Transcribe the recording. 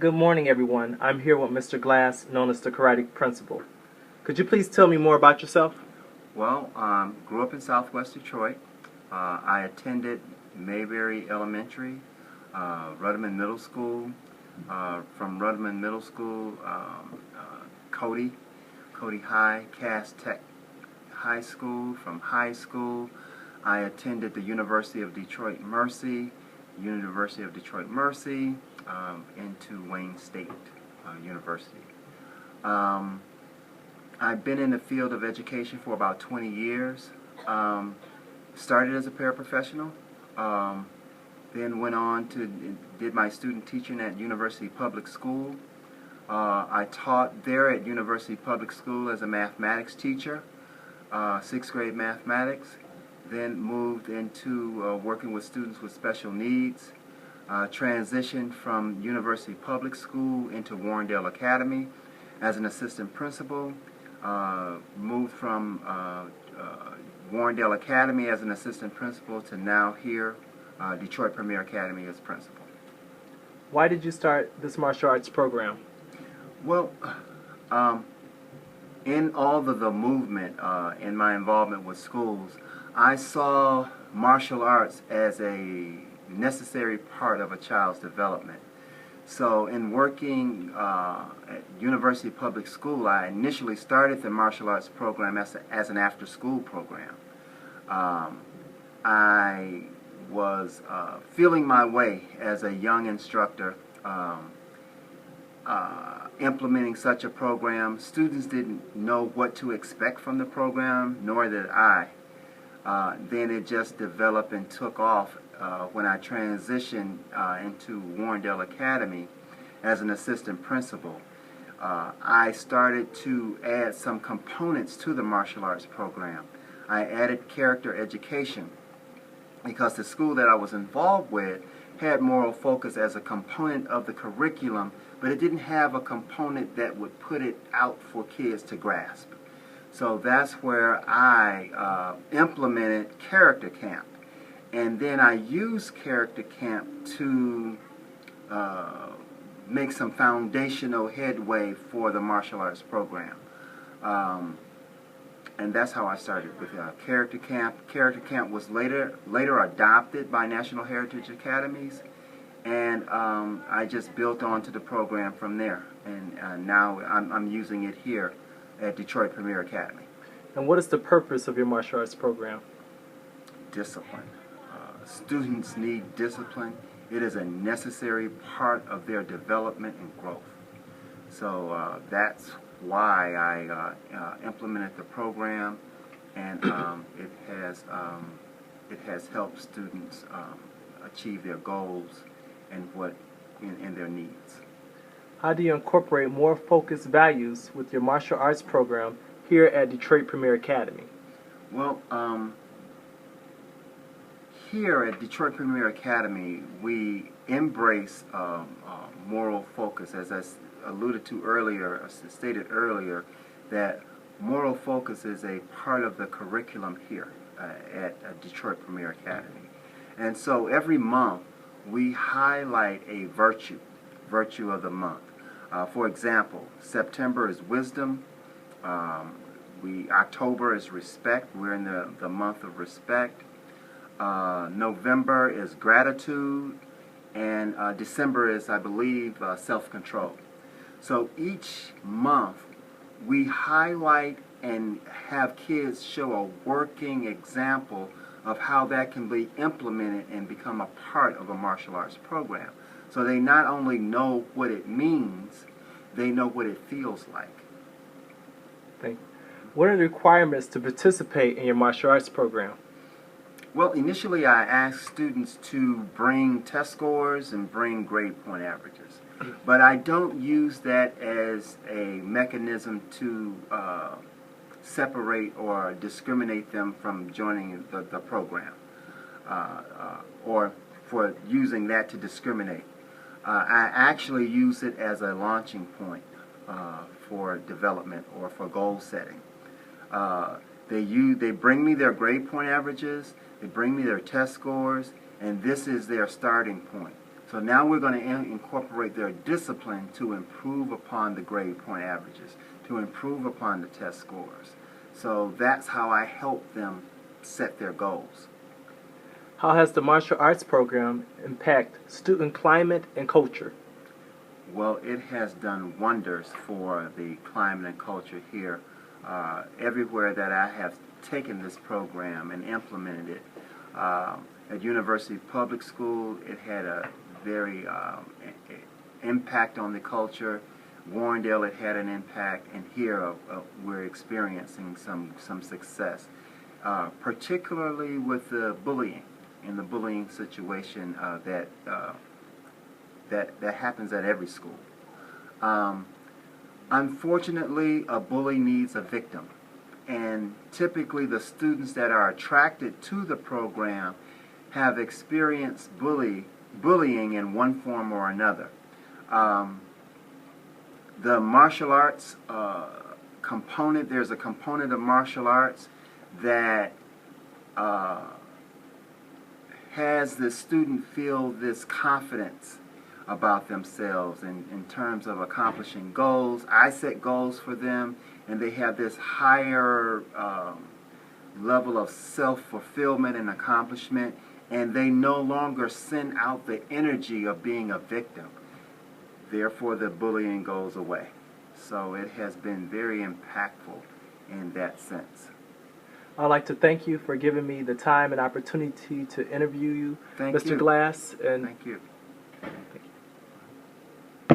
Good morning, everyone. I'm here with Mr. Glass, known as the Karate Principal. Could you please tell me more about yourself? Well, grew up in Southwest Detroit. I attended Mayberry Elementary, Rudderman Middle School. From Rudderman Middle School, Cody High, Cass Tech High School. From high school, I attended the University of Detroit Mercy, into Wayne State University. I've been in the field of education for about 20 years. Started as a paraprofessional, then went on to did my student teaching at University Public School. I taught there at University Public School as a mathematics teacher, 6th grade mathematics. Then moved into working with students with special needs. Transitioned from University Public School into Warrendale Academy as an assistant principal. Moved from Warrendale Academy as an assistant principal to now here, Detroit Premier Academy as principal. Why did you start this martial arts program? Well, in all of the movement, in my involvement with schools, I saw martial arts as a necessary part of a child's development. So in working at University Public School, I initially started the martial arts program as an after-school program. I was feeling my way as a young instructor, implementing such a program. Students didn't know what to expect from the program, nor did I. Then it just developed and took off when I transitioned into Warrendale Academy as an assistant principal. I started to add some components to the martial arts program. I added character education because the school that I was involved with had moral focus as a component of the curriculum, but it didn't have a component that would put it out for kids to grasp. So that's where I implemented Character Camp. And then I used Character Camp to make some foundational headway for the martial arts program. And that's how I started with Character Camp. Character Camp was later adopted by National Heritage Academies, and I just built onto the program from there. And now I'm using it here at Detroit Premier Academy. And what is the purpose of your martial arts program? Discipline. Students need discipline. It is a necessary part of their development and growth. So that's why I implemented the program, and it has helped students achieve their goals and in their needs. How do you incorporate more focused values with your martial arts program here at Detroit Premier Academy? Well, here at Detroit Premier Academy, we embrace moral focus. As I alluded to earlier, stated earlier, that moral focus is a part of the curriculum here at Detroit Premier Academy. And so every month we highlight a virtue of the month. For example, September is wisdom. October is respect. We're in the month of respect. November is gratitude, and December is, I believe, self-control. So each month we highlight and have kids show a working example of how that can be implemented and become a part of a martial arts program. So they not only know what it means, they know what it feels like. Thank you. What are the requirements to participate in your martial arts program? Well, initially I asked students to bring test scores and bring grade point averages. But I don't use that as a mechanism to separate or discriminate them from joining the program, or for using that to discriminate. I actually use it as a launching point for development or for goal setting. They bring me their grade point averages, they bring me their test scores, and this is their starting point. So now we're going to incorporate their discipline to improve upon the grade point averages, to improve upon the test scores. So that's how I help them set their goals. How has the martial arts program impacted student climate and culture? Well, it has done wonders for the climate and culture here. Everywhere that I have taken this program and implemented it, at University Public School, it had a very impact on the culture. Warrendale, it had an impact, and here we're experiencing some success, particularly with the bullying and the bullying situation that happens at every school. Unfortunately, a bully needs a victim, and typically the students that are attracted to the program have experienced bullying in one form or another. The martial arts component, there's a component of martial arts that has the student feel this confidence about themselves in terms of accomplishing goals. I set goals for them, and they have this higher level of self-fulfillment and accomplishment, and they no longer send out the energy of being a victim. Therefore, the bullying goes away. So it has been very impactful in that sense. I'd like to thank you for giving me the time and opportunity to interview you, Thank Mr. you. Glass. Thank you. Thank you.